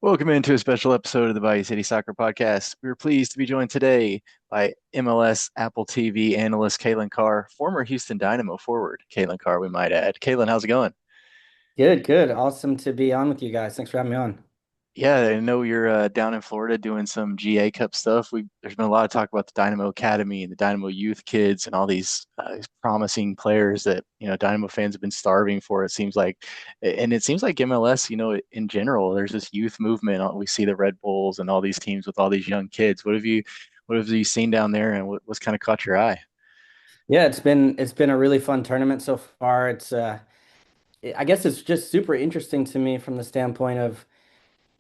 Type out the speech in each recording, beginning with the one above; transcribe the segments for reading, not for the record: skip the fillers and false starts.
Welcome into a special episode of the Bayou City Soccer Podcast. We're pleased to be joined today by MLS Apple TV analyst Calen Carr, former Houston Dynamo forward Calen Carr, we might add. Calen, how's it going? Good, good. Awesome to be on with you guys. Thanks for having me on. Yeah, I know you're down in Florida doing some GA Cup stuff. There's been a lot of talk about the Dynamo Academy and the Dynamo youth kids and all these promising players that Dynamo fans have been starving for. It seems like, and it seems like MLS, in general, there's this youth movement. We see the Red Bulls and all these teams with all these young kids. What have you seen down there, and what's kind of caught your eye? Yeah, it's been a really fun tournament so far. I guess it's just super interesting to me from the standpoint of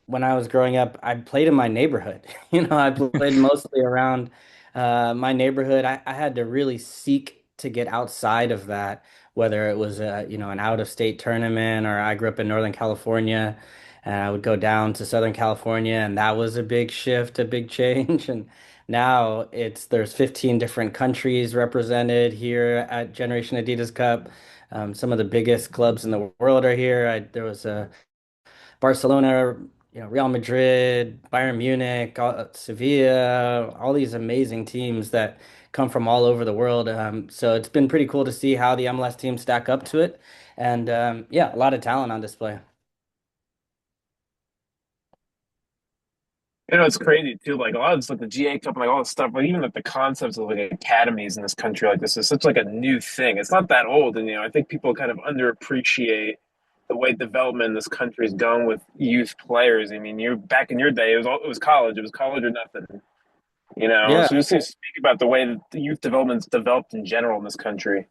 when I was growing up, I played in my neighborhood. I played mostly around my neighborhood. I had to really seek to get outside of that, whether it was an out of state tournament or I grew up in Northern California and I would go down to Southern California, and that was a big shift, a big change. And now there's 15 different countries represented here at Generation Adidas Cup. Some of the biggest clubs in the world are here. There was a Barcelona, Real Madrid, Bayern Munich, Sevilla, all these amazing teams that come from all over the world. So it's been pretty cool to see how the MLS teams stack up to it. And yeah, a lot of talent on display. It's crazy too. Like a lot of this, like the GA Cup, and like all this stuff. Like even like the concepts of like academies in this country, like this is such like a new thing. It's not that old, and I think people kind of underappreciate the way development in this country is going with youth players. I mean, you back in your day, it was college or nothing. Yeah, So just to speak about the way that the youth development's developed in general in this country.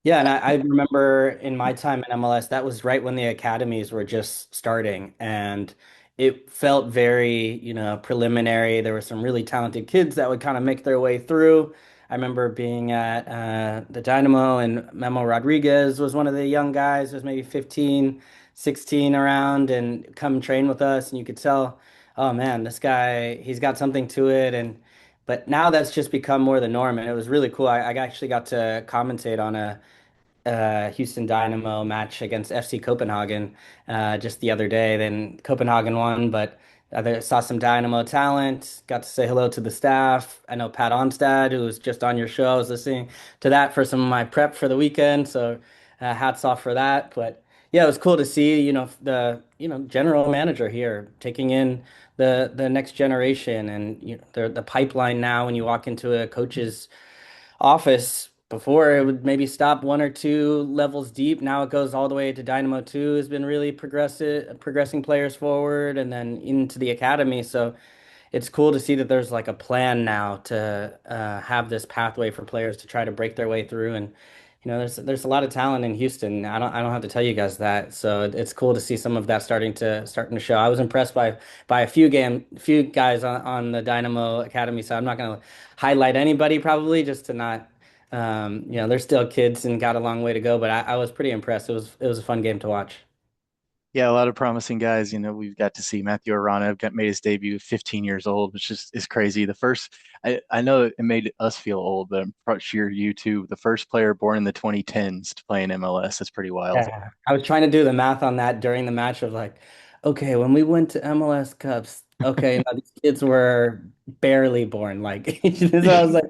yeah, and I remember in my time in MLS, that was right when the academies were just starting, and it felt very, preliminary. There were some really talented kids that would kind of make their way through. I remember being at the Dynamo, and Memo Rodriguez was one of the young guys, was maybe 15, 16 around, and come train with us, and you could tell, oh man, this guy, he's got something to it, and but now that's just become more the norm, and it was really cool. I actually got to commentate on a Houston Dynamo match against FC Copenhagen just the other day. Then Copenhagen won, but I saw some Dynamo talent. Got to say hello to the staff. I know Pat Onstad, who was just on your show. I was listening to that for some of my prep for the weekend, so hats off for that. But yeah, it was cool to see, the general manager here taking in the next generation, and the pipeline now when you walk into a coach's office. Before it would maybe stop one or two levels deep. Now it goes all the way to Dynamo 2 has been really progressing players forward and then into the academy. So it's cool to see that there's like a plan now to have this pathway for players to try to break their way through. And there's a lot of talent in Houston. I don't have to tell you guys that. So it's cool to see some of that starting to show. I was impressed by a few guys on the Dynamo Academy side. I'm not going to highlight anybody probably just to not they're still kids and got a long way to go, but I was pretty impressed. It was a fun game to watch. Yeah, a lot of promising guys. We've got to see Matthew Arana got made his debut 15 years old, which is crazy. I know it made us feel old, but I'm pretty sure you too. The first player born in the 2010s to play in MLS. That's pretty wild. Yeah. I was trying to do the math on that during the match of like, okay, when we went to MLS Cups, okay, now these kids were barely born. Like, so I was like,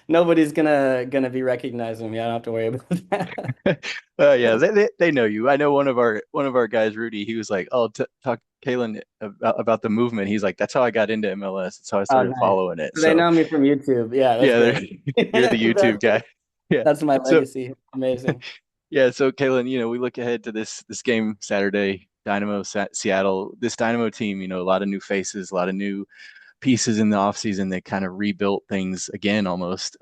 nobody's gonna be recognizing me. I don't have to worry about that. Yeah, they know you. I know one of our guys, Rudy. He was like, "Oh, t talk Kalen about the movement." He's like, "That's how I got into MLS. That's how I Oh, started nice. following it." So they So know me from YouTube. Yeah, that's yeah, great. you're the YouTube That's guy. Yeah. that's my So legacy. Amazing. yeah, so Kalen, we look ahead to this game Saturday, Dynamo Seattle. This Dynamo team, a lot of new faces, a lot of new pieces in the offseason. They kind of rebuilt things again almost.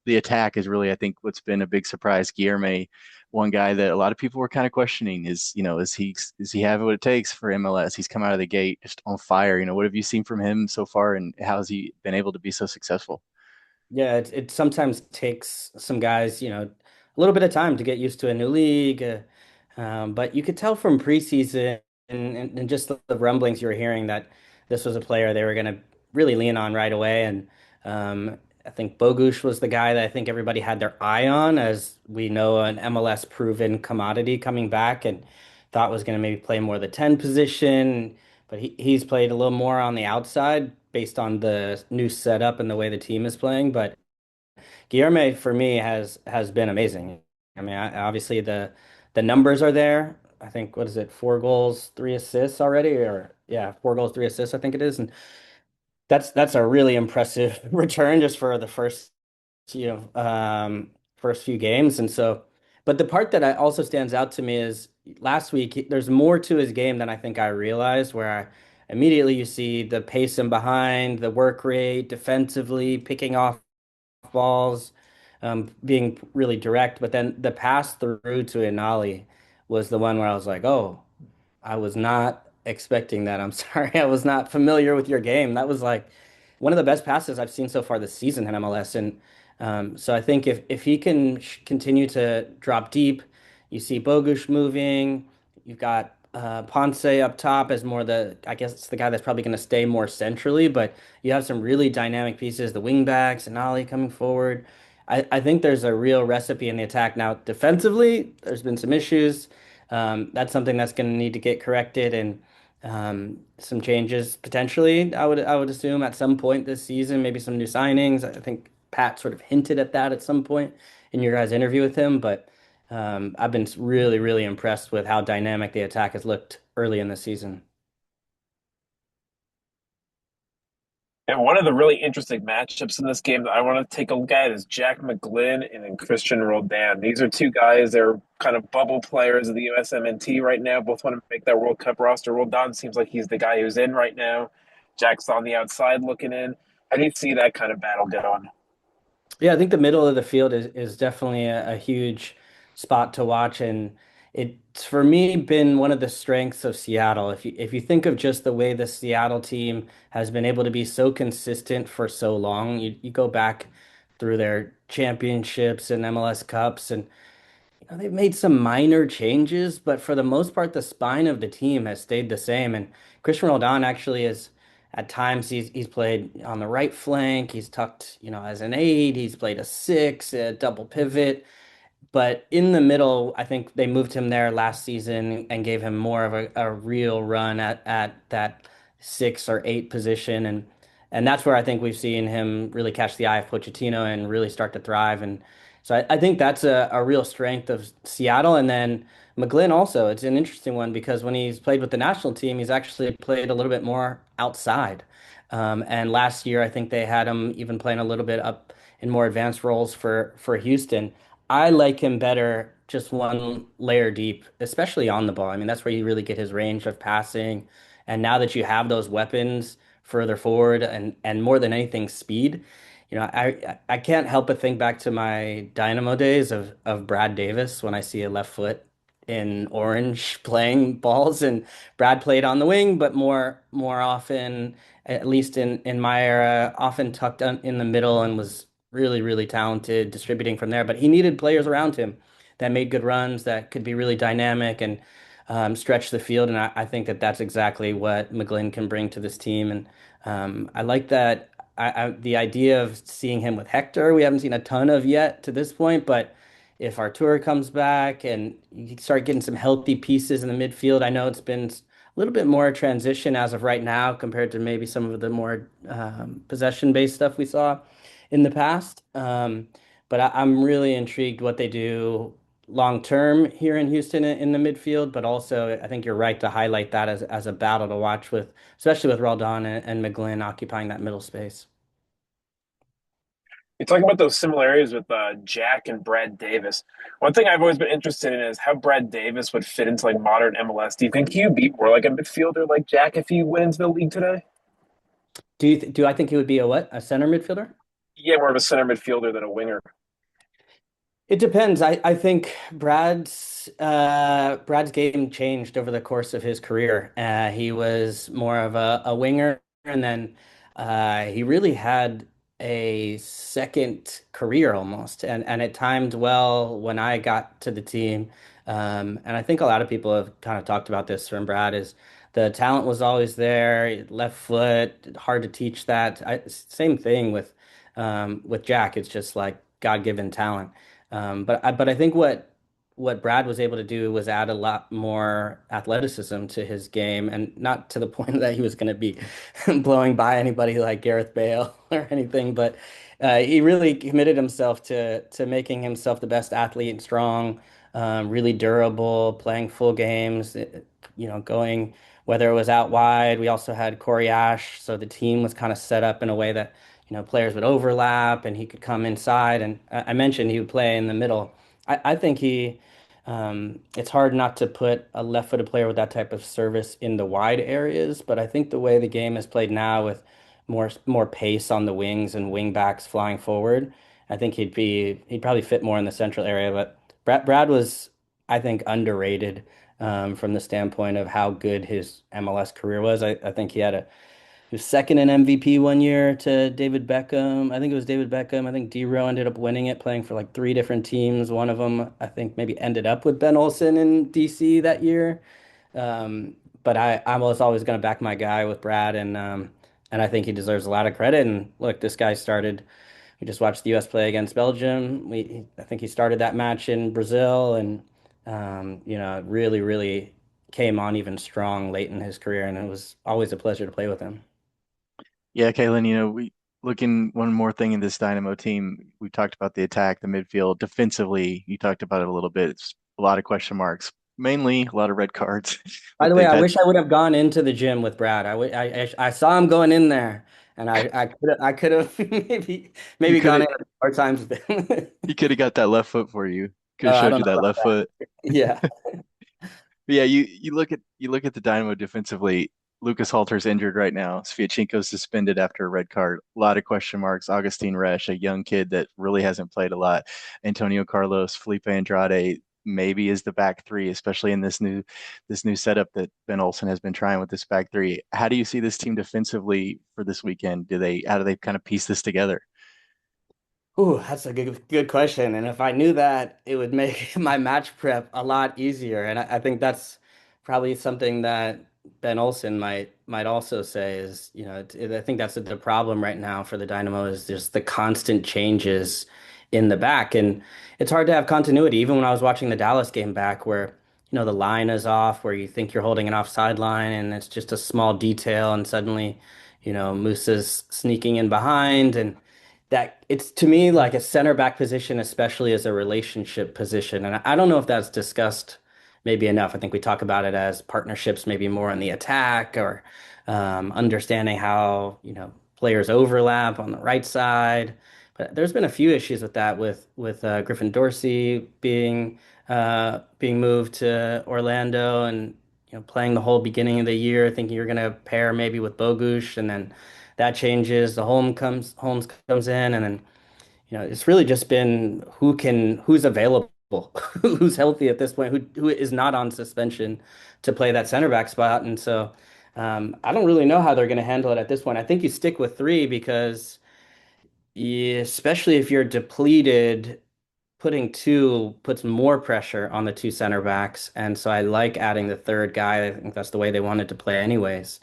The attack is really, I think, what's been a big surprise. Guilherme, one guy that a lot of people were kind of questioning is he have what it takes for MLS? He's come out of the gate just on fire. What have you seen from him so far, and how has he been able to be so successful? Yeah, it sometimes takes some guys, a little bit of time to get used to a new league. But you could tell from preseason and just the rumblings you were hearing that this was a player they were going to really lean on right away. And I think Bogusz was the guy that I think everybody had their eye on, as we know, an MLS proven commodity coming back. And thought was going to maybe play more the 10 position, but he's played a little more on the outside based on the new setup and the way the team is playing. But Guilherme for me has been amazing. I mean, obviously the numbers are there. I think what is it, 4 goals, 3 assists already, or yeah, 4 goals, 3 assists, I think it is, and that's a really impressive return just for the first few games. And so, but the part that also stands out to me is last week, there's more to his game than I think I realized, where immediately you see the pace in behind, the work rate, defensively, picking off balls, being really direct. But then the pass through to Inali was the one where I was like, oh, I was not expecting that. I'm sorry. I was not familiar with your game. That was like one of the best passes I've seen so far this season in MLS. And so I think if he can continue to drop deep, you see Bogusz moving, you've got Ponce up top as more I guess it's the guy that's probably going to stay more centrally, but you have some really dynamic pieces, the wing backs and Ali coming forward. I think there's a real recipe in the attack. Now, defensively, there's been some issues. That's something that's going to need to get corrected and some changes potentially. I would assume at some point this season, maybe some new signings. I think Pat sort of hinted at that at some point in your guys' interview with him, but I've been really, really impressed with how dynamic the attack has looked early in the season. And one of the really interesting matchups in this game that I want to take a look at is Jack McGlynn and then Christian Roldan. These are two guys, they're kind of bubble players of the USMNT right now. Both want to make that World Cup roster. Roldan seems like he's the guy who's in right now. Jack's on the outside looking in. How do you see that kind of battle going? Yeah, I think the middle of the field is definitely a huge spot to watch, and it's for me been one of the strengths of Seattle. If you think of just the way the Seattle team has been able to be so consistent for so long, you go back through their championships and MLS Cups, and they've made some minor changes, but for the most part, the spine of the team has stayed the same. And Christian Roldan actually is, at times, he's played on the right flank. He's tucked, as an eight. He's played a six, a double pivot. But in the middle, I think they moved him there last season and gave him more of a real run at that 6 or 8 position. And that's where I think we've seen him really catch the eye of Pochettino and really start to thrive. And so I think that's a real strength of Seattle. And then McGlynn also, it's an interesting one because when he's played with the national team, he's actually played a little bit more outside. And last year, I think they had him even playing a little bit up in more advanced roles for Houston. I like him better just one layer deep, especially on the ball. I mean, that's where you really get his range of passing. And now that you have those weapons further forward and more than anything, speed, I can't help but think back to my Dynamo days of Brad Davis when I see a left foot in orange playing balls, and Brad played on the wing, but more often, at least in my era, often tucked in the middle and was really, really talented distributing from there. But he needed players around him that made good runs, that could be really dynamic and stretch the field. And I think that that's exactly what McGlynn can bring to this team. And I like that. The idea of seeing him with Hector, we haven't seen a ton of yet to this point, but if Artur comes back and you start getting some healthy pieces in the midfield, I know it's been a little bit more transition as of right now compared to maybe some of the more possession-based stuff we saw in the past. But I'm really intrigued what they do long term here in Houston in the midfield. But also, I think you're right to highlight that as a battle to watch with, especially with Roldan and McGlynn occupying that middle space. You're talking about those similarities with Jack and Brad Davis. One thing I've always been interested in is how Brad Davis would fit into like modern MLS. Do you think he'd be more like a midfielder like Jack if he went into the league today? Do I think he would be a what? A center midfielder? Yeah, more of a center midfielder than a winger. It depends. I think Brad's game changed over the course of his career. He was more of a winger, and then he really had a second career almost, and it timed well when I got to the team. And I think a lot of people have kind of talked about this from Brad is the talent was always there, left foot, hard to teach that. Same thing with Jack. It's just like God-given talent. But I think what what Brad was able to do was add a lot more athleticism to his game, and not to the point that he was going to be blowing by anybody like Gareth Bale or anything, but he really committed himself to making himself the best athlete and strong, really durable, playing full games, going whether it was out wide. We also had Corey Ash, so the team was kind of set up in a way that players would overlap and he could come inside. And I mentioned he would play in the middle. I think it's hard not to put a left-footed player with that type of service in the wide areas, but I think the way the game is played now with more pace on the wings and wing backs flying forward, I think he'd probably fit more in the central area. But Brad was, I think, underrated from the standpoint of how good his MLS career was. I think he was second in MVP one year to David Beckham. I think it was David Beckham. I think D-Row ended up winning it, playing for like three different teams. One of them, I think, maybe ended up with Ben Olsen in DC that year. But I was always going to back my guy with Brad, and I think he deserves a lot of credit. And look, this guy started. We just watched the U.S. play against Belgium. I think he started that match in Brazil, and really, really came on even strong late in his career, and it was always a pleasure to play with him. Yeah, Calen, we looking one more thing in this Dynamo team. We talked about the attack, the midfield, defensively. You talked about it a little bit. It's a lot of question marks, mainly a lot of red cards, By but the way, they've I had. wish I would have gone into the gym with Brad. I saw him going in there, and I could have You maybe could gone have in more times with him. he could have got that left foot for you. Could have I showed don't you know that about left foot. that. Yeah. But yeah, you look at the Dynamo defensively. Lucas Halter's injured right now. Sviatchenko's suspended after a red card. A lot of question marks. Augustine Resch, a young kid that really hasn't played a lot. Antonio Carlos, Felipe Andrade, maybe is the back three, especially in this new setup that Ben Olsen has been trying with this back three. How do you see this team defensively for this weekend? How do they kind of piece this together? Ooh, that's a good question. And if I knew that, it would make my match prep a lot easier. And I think that's probably something that Ben Olsen might also say is, I think that's the problem right now for the Dynamo is just the constant changes in the back. And it's hard to have continuity. Even when I was watching the Dallas game back where, the line is off, where you think you're holding an offside line and it's just a small detail and suddenly, Musa's sneaking in behind and that it's to me like a center back position, especially as a relationship position. And I don't know if that's discussed maybe enough. I think we talk about it as partnerships, maybe more on the attack or understanding how, players overlap on the right side. But there's been a few issues with that with Griffin Dorsey being moved to Orlando and playing the whole beginning of the year, thinking you're going to pair maybe with Bogusz, and then that changes. Holmes comes in, and then it's really just been who's available, who's healthy at this point, who is not on suspension to play that center back spot, and so I don't really know how they're going to handle it at this point. I think you stick with three because especially if you're depleted, putting two puts more pressure on the two center backs, and so I like adding the third guy. I think that's the way they wanted to play anyways.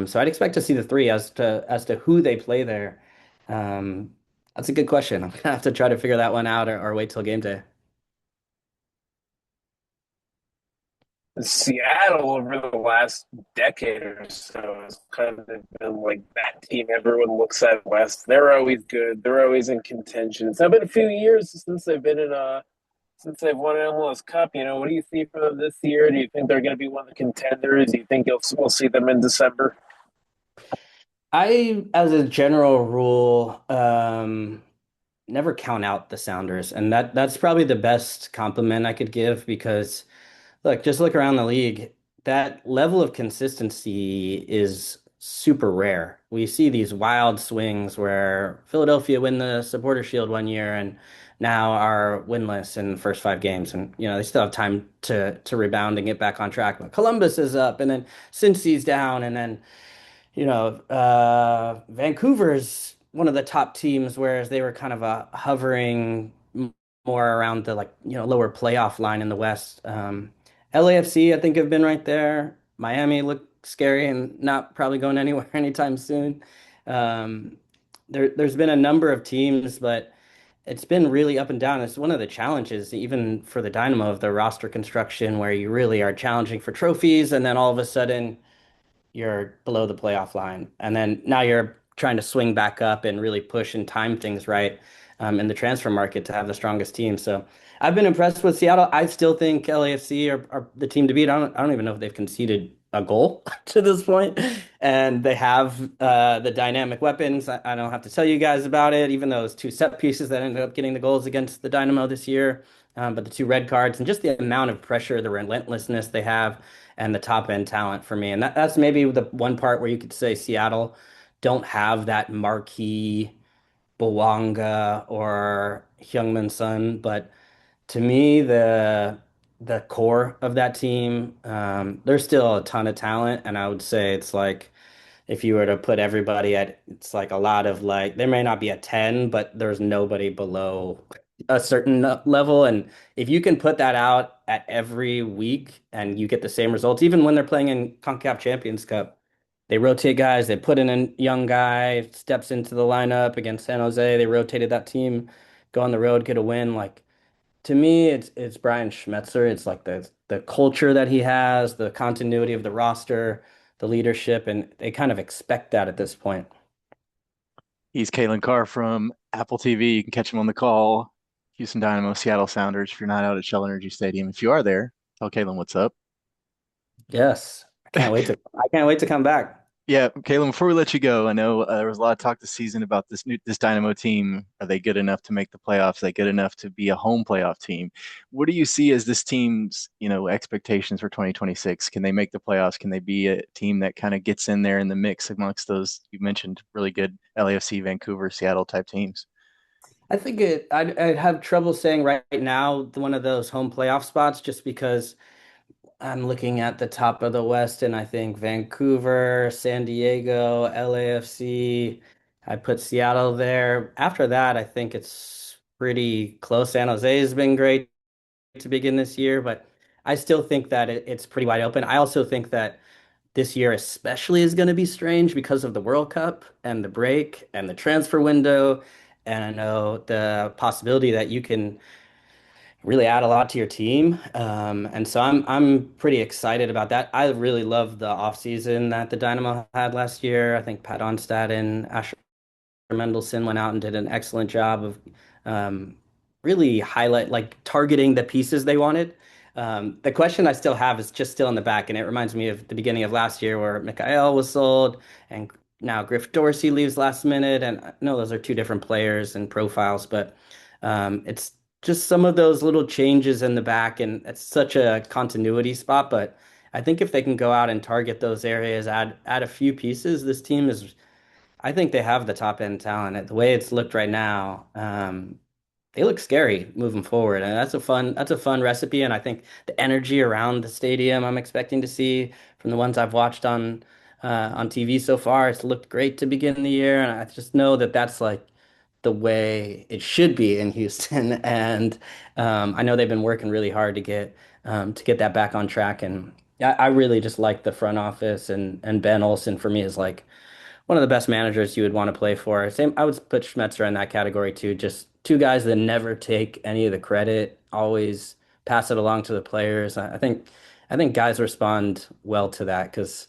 So I'd expect to see the three as to who they play there. Um, that's a good question. I'm gonna have to try to figure that one out or wait till game day. Seattle over the last decade or so has kind of been like that team everyone looks at West. They're always good. They're always in contention. It's now been a few years since they've won an MLS Cup. What do you see for them this year? Do you think they're going to be one of the contenders? Do you think we'll see them in December? As a general rule, never count out the Sounders, and that's probably the best compliment I could give because just look around the league. That level of consistency is super rare. We see these wild swings where Philadelphia win the Supporter Shield one year and now are winless in the first five games, and they still have time to rebound and get back on track. But Columbus is up, and then Cincy's down, and then Vancouver's one of the top teams, whereas they were kind of hovering more around the lower playoff line in the West. LAFC, I think, have been right there. Miami look scary and not probably going anywhere anytime soon. Um, there's been a number of teams, but it's been really up and down. It's one of the challenges, even for the Dynamo, of the roster construction, where you really are challenging for trophies, and then all of a sudden you're below the playoff line. And then now you're trying to swing back up and really push and time things right in the transfer market to have the strongest team. So I've been impressed with Seattle. I still think LAFC are the team to beat. I don't even know if they've conceded a goal to this point. And they have the dynamic weapons. I don't have to tell you guys about it, even though it's two set pieces that ended up getting the goals against the Dynamo this year. But the two red cards and just the amount of pressure, the relentlessness they have and the top end talent for me. And that's maybe the one part where you could say Seattle don't have that marquee Bowanga or Heung-min Son, but to me, the core of that team, there's still a ton of talent, and I would say it's like if you were to put everybody at, it's like a lot of like, there may not be a 10, but there's nobody below a certain level. And if you can put that out at every week and you get the same results, even when they're playing in CONCACAF Champions Cup, they rotate guys, they put in a young guy, steps into the lineup against San Jose, they rotated that team, go on the road, get a win. Like to me, it's Brian Schmetzer. It's like the culture that he has, the continuity of the roster, the leadership, and they kind of expect that at this point. He's Calen Carr from Apple TV. You can catch him on the call. Houston Dynamo, Seattle Sounders. If you're not out at Shell Energy Stadium, if you are there, tell Calen what's up. Yes. I can't wait to come back. Yeah, Caleb, before we let you go, I know there was a lot of talk this season about this Dynamo team. Are they good enough to make the playoffs? Are they good enough to be a home playoff team? What do you see as this team's, expectations for 2026? Can they make the playoffs? Can they be a team that kind of gets in there in the mix amongst those you mentioned really good LAFC, Vancouver, Seattle type teams? I think I'd have trouble saying right now one of those home playoff spots just because I'm looking at the top of the West and I think Vancouver, San Diego, LAFC. I put Seattle there. After that, I think it's pretty close. San Jose has been great to begin this year, but I still think that it's pretty wide open. I also think that this year especially is going to be strange because of the World Cup and the break and the transfer window. And I know the possibility that you can really add a lot to your team. And so I'm pretty excited about that. I really love the offseason that the Dynamo had last year. I think Pat Onstad and Asher Mendelson went out and did an excellent job of really like targeting the pieces they wanted. The question I still have is just still in the back, and it reminds me of the beginning of last year where Mikael was sold and now Griff Dorsey leaves last minute. And I know those are two different players and profiles, but it's just some of those little changes in the back, and it's such a continuity spot. But I think if they can go out and target those areas, add a few pieces, this team is I think they have the top end talent. The way it's looked right now, they look scary moving forward, and that's a fun recipe. And I think the energy around the stadium, I'm expecting to see from the ones I've watched on TV so far. It's looked great to begin the year, and I just know that that's like the way it should be in Houston. And I know they've been working really hard to get that back on track. And I really just like the front office and Ben Olsen for me is like one of the best managers you would want to play for. Same, I would put Schmetzer in that category too. Just two guys that never take any of the credit, always pass it along to the players. I think guys respond well to that because,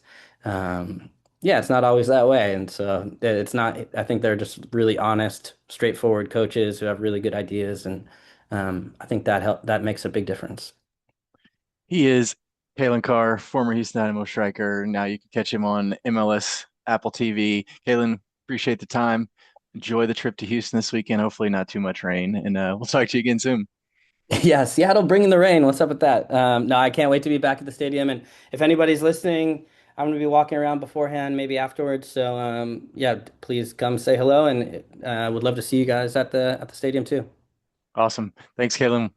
yeah, it's not always that way, and so it's not. I think they're just really honest, straightforward coaches who have really good ideas, and I think that makes a big difference. He is Calen Carr, former Houston Dynamo striker. Now you can catch him on MLS, Apple TV. Calen, appreciate the time. Enjoy the trip to Houston this weekend. Hopefully, not too much rain. And we'll talk to you again soon. Yeah, Seattle bringing the rain. What's up with that? No, I can't wait to be back at the stadium. And if anybody's listening, I'm going to be walking around beforehand, maybe afterwards. So yeah, please come say hello, and would love to see you guys at the stadium too. Awesome. Thanks, Calen.